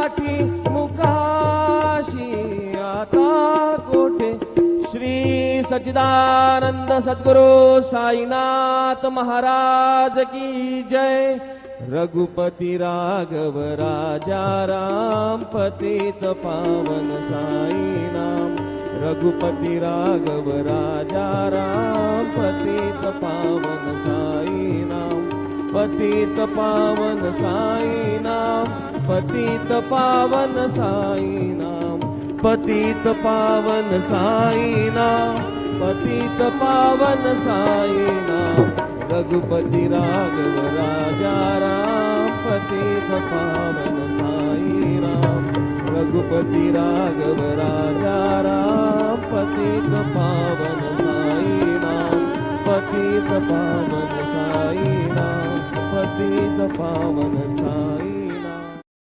साठी मुकाशी आता कोठे. श्री सच्चिदानंद सद्गुरु साईनाथ महाराज की जय. रघुपति राघव राजा राम पतित पावन साई नाम. रघुपति राघव राजा राम पतित पावन साई नाम. पतित पावन साई नाम. पतित पावन साई नाम. पतित पावन साई नाम. पतित पावन साई नाम. रघुपति राघव राजा राम पतित पावन साई राम. रघुपति राघव राजा राम पतित पावन साई नाम. पतित पावन साई नाम. पतित पावन साई